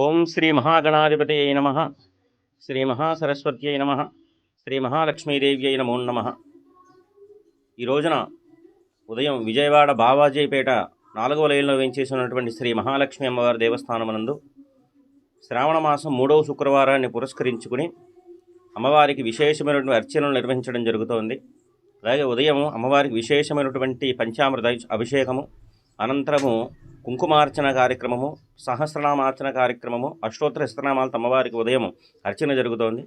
ఓం శ్రీ మహాగణాధిపతయే నమః. శ్రీ మహాసరస్వత్యై నమః. శ్రీ మహాలక్ష్మీదేవ్యై నమో నమః. ఈ రోజున ఉదయం విజయవాడ బావాజీపేట 4వ లైన్లో వేంచేసినటువంటి శ్రీ మహాలక్ష్మి అమ్మవారి దేవస్థానమునందు శ్రావణ మాసం 3వ శుక్రవారాన్ని పురస్కరించుకుని అమ్మవారికి విశేషమైనటువంటి అర్చనలు నిర్వహించడం జరుగుతోంది. అలాగే ఉదయం అమ్మవారికి విశేషమైనటువంటి పంచామృత అభిషేకము, అనంతరము కుంకుమార్చన కార్యక్రమము, సహస్రనామార్చన కార్యక్రమము, అష్టోత్తర శతనామాలతో అమ్మవారికి ఉదయం అర్చన జరుగుతోంది.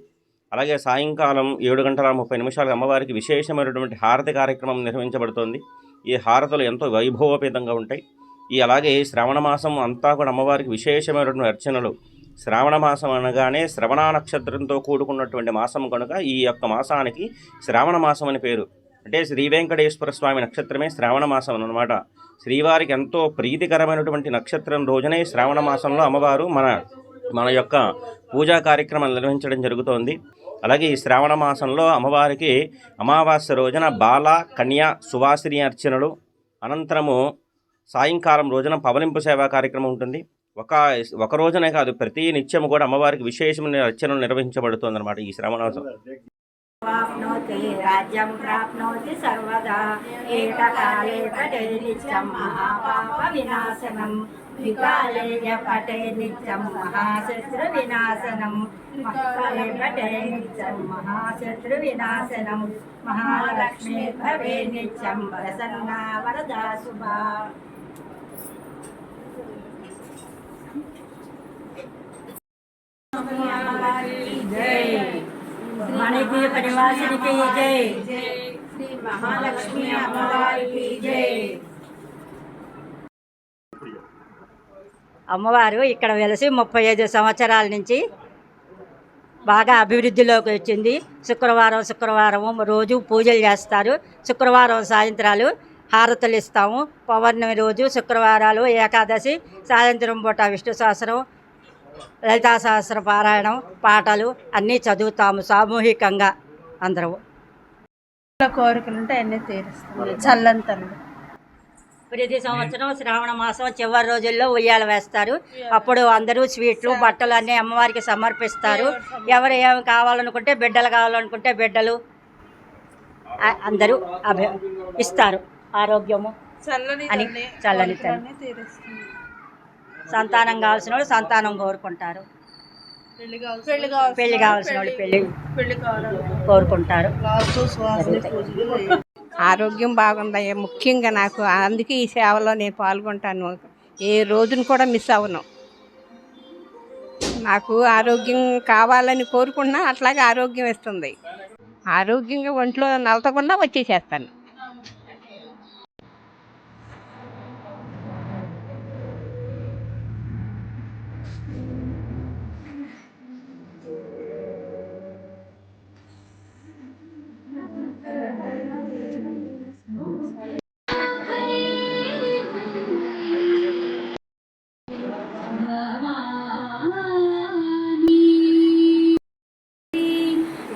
అలాగే సాయంకాలం 7:30 అమ్మవారికి విశేషమైనటువంటి హారతి కార్యక్రమం నిర్వహించబడుతోంది. ఈ హారతులు ఎంతో వైభవోపేతంగా ఉంటాయి. అలాగే శ్రావణ మాసం అంతా కూడా అమ్మవారికి విశేషమైనటువంటి అర్చనలు. శ్రావణ మాసం అనగానే శ్రవణ నక్షత్రంతో కూడుకున్నటువంటి మాసం కనుక ఈ యొక్క మాసానికి శ్రావణ మాసం అని పేరు. అంటే శ్రీ వెంకటేశ్వర స్వామి నక్షత్రమే శ్రావణ మాసం అన్నమాట. శ్రీవారికి ఎంతో ప్రీతికరమైనటువంటి నక్షత్రం రోజునే శ్రావణ మాసంలో అమ్మవారు మన యొక్క పూజా కార్యక్రమాలు నిర్వహించడం జరుగుతోంది. అలాగే ఈ శ్రావణ మాసంలో అమ్మవారికి అమావాస్య రోజున బాల, కన్య, సువాసిని అర్చనలు, అనంతరము సాయంకాలం రోజున పవలింపు సేవా కార్యక్రమం ఉంటుంది. ఒక రోజునే కాదు, ప్రతి నిత్యము కూడా అమ్మవారికి విశేషమైన అర్చనలు నిర్వహించబడుతుందన్నమాట ఈ శ్రావణ మాసం. प्राप्नोति राज्यं प्राप्नोति सर्वदा एककाले पठे नित्यं महापापविनाशनं विकाले पठे नित्यं महाशत्रुविनाशनं विकाले पठे नित्यं महाशत्रुविनाशनं महालक्ष्मी भवे नित्यं प्रसन्ना वरदा शुभा। जय मणिपुर परिवासिनी की जय, श्री महालक्ष्मी अम्मवारी की जय। అమ్మవారు ఇక్కడ వెలసి 35 సంవత్సరాల నుంచి బాగా అభివృద్ధిలోకి వచ్చింది. శుక్రవారం రోజు పూజలు చేస్తారు. శుక్రవారం సాయంత్రాలు హారతులు ఇస్తాము. పౌర్ణమి రోజు శుక్రవారాలు ఏకాదశి సాయంత్రం పూట విష్ణు సహస్రం, లలితా సహస్ర పారాయణం, పాటలు అన్నీ చదువుతాము సామూహికంగా అందరూ. కోరికలుంటే అన్నీ తీరుస్తాము. చల్లంతలు ప్రతి సంవత్సరం శ్రావణ మాసం చివరి రోజుల్లో ఉయ్యాల వేస్తారు. అప్పుడు అందరూ స్వీట్లు, బట్టలు అన్నీ అమ్మవారికి సమర్పిస్తారు. ఎవరు ఏమి కావాలనుకుంటే బిడ్డలు కావాలనుకుంటే బిడ్డలు అందరూ ఇస్తారు. ఆరోగ్యము అని చల్లని సంతానం కావాల్సిన వాళ్ళు సంతానం కోరుకుంటారు. పెళ్లి కావాల్సిన వాళ్ళు పెళ్లి కోరుకుంటారు. ఆరోగ్యం బాగుందయ్యా ముఖ్యంగా నాకు. అందుకే ఈ సేవలో నేను పాల్గొంటాను. ఏ రోజును కూడా మిస్ అవ్వను. నాకు ఆరోగ్యం కావాలని కోరుకున్నా అట్లాగే ఆరోగ్యం ఇస్తుంది. ఆరోగ్యంగా ఒంట్లో నలతకుండా వచ్చేసేస్తాను.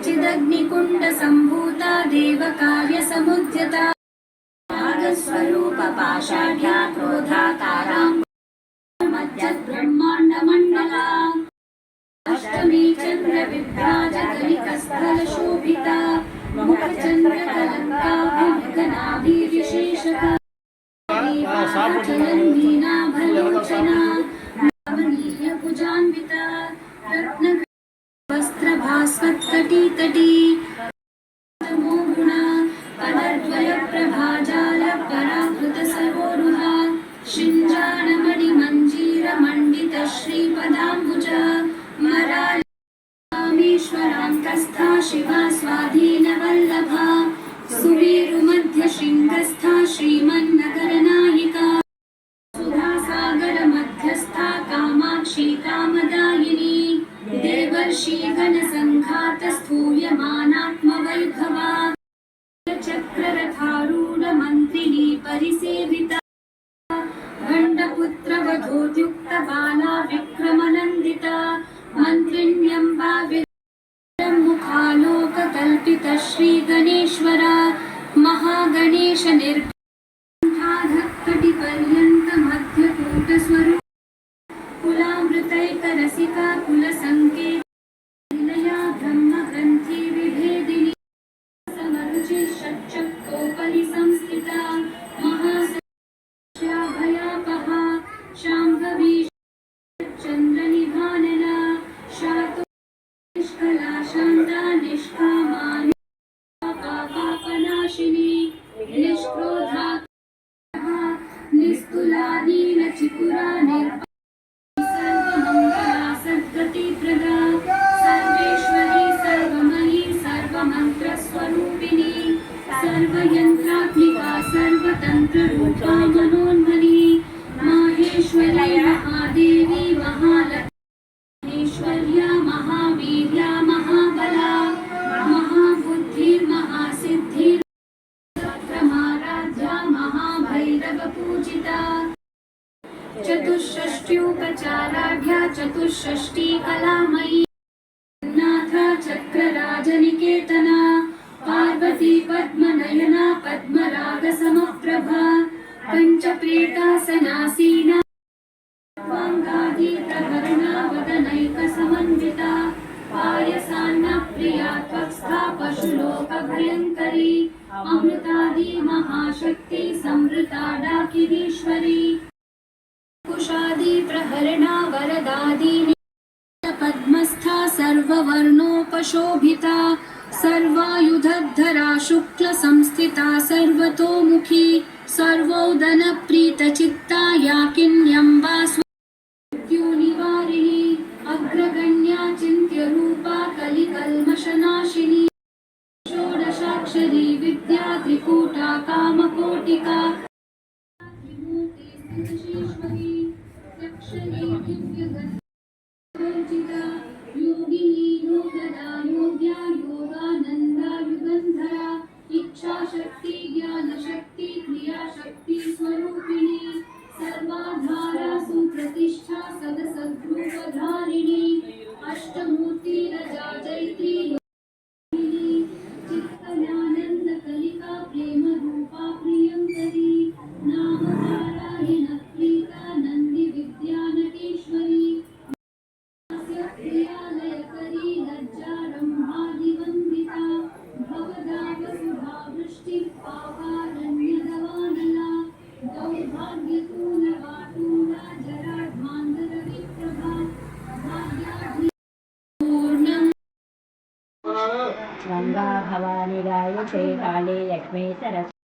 चिदग्निकुण्ड सम्भूता देवकार्य समुद्यता नागस्वरूप पाषाढ्या क्रोधाकारां मध्य ब्रह्माण्ड मण्डला अष्टमी चन्द्र विभ्राजकलिकस्थल शोभिता मुखचन्द्र कलङ्का विघ्नाभि विशेषका मीनाभलोचना नवनीय भुजान्विता रत्न वस्त्रभास्वत्कटितटी मोगुणा पदद्वय प्रभाजाल पराकृत सर्वोरुहा शिञ्जाणमणिमञ्जीर मण्डित श्रीपदाम्बुजा मरालेश्वराङ्कस्था शिवा स्वाधीनवल्लभा सुवीरुमध्यशृङ्गस्था श्रीमन्नगरनायिका सुधासागर मध्यस्था कामाक्षी कामदायिनी देवर्षि गणसङ्घात स्थूयमानात्मवैभवा चक्ररथारूढ मन्त्रिणी परिसेविता गण्डपुत्र वधूद्युक्त बाला विक्रमनन्दिता मन्त्रिण्यम्बा मुखालोककल्प श्रीगणेश्वर महागणेश निर्घाधकटिपर्यन्तमध्यकूटस्वरूप कुलामृतैकरसिका कुलसङ्केत निलया ब्रह्मग्रन्थि विभेदिनी समरुचि षट्चक्रोपरि संस्थिता महासभयापहा शाम्भवी चन्द्रनिभानना शातु निष्कला शान्ता निष्कामा पापनाशिनी निष्क्रोधा निस्तुला नीलचिकुरा सर्वमङ्गला सद्गतिप्रदा सर्वेश्वरी सर्वमयी सर्वमन्त्रस्वरूपिणी सर्वयन्त्रात्मिका सर्वतन्त्ररूपा मनोन्मनी माहेश्वरी महादेवी महालक्ष्मीश्वर्या महावीर्या महाबला महाबुद्धिर्महासिद्धिर्माराध्या महाभैरवपूजिता चतुष्षष्ट्युपचाराढ्या चतुष्षष्टी कलामयी नाथ चक्रराजनिकेतना पार्वती पद्मनयना पद्मरागसमप्रभा पञ्चप्रेतासनासीना वाङ्गादिप्रहरणा वदनैकसमन्विता पायसान्नप्रिया त्वक्स्था पशुलोकभयङ्करी अमृतादि महाशक्ति संवृता डाकिरीश्वरी कुशादि प्रहरणा वरदादि पद्मस्था सर्ववर्णोपशोभिता सर्वायुधधरा शुक्लसंस्थिता सर्वतोमुखी सर्वोदनप्रीतचित्ता याकिन्यम्बा निवारिणी अग्रगण्या चिन्त्यरूपा कलिकल्मषनाशिनी षोडशाक्षरी विद्या त्रिकूटा कामकोटिका त्रिमूर्तिस्थितशेश्वरी अक्षरी दिव्यगर्जिता योगिनी योगदा योग्या योगानन्दा युगन्धरा इच्छाशक्ति ज्ञानशक्ति क्रियाशक्ति स्वरूपिणी सर्वाधारा सुप्रतिष्ठा सदसद्रूपधारिणी अष्टमूर्तिरजा जैत्री योगिनी चित्तज्ञानन्दकलिका प्रेमरूपा प्रियङ्करी नामधारायण प्रीता नन्दी विद्यानटेश्वरी प्रियालयकरी लज्जारम्भादिवन्दिता भवदा वसुधा वृष्टिः पापारण्यदवानला दौर्भाग्यतूलवाटूला जराध्वान्तरविप्रभा भाग्यापूर्णम् गंगा भवानी गायत्री काली लक्ष्मी सरस्वती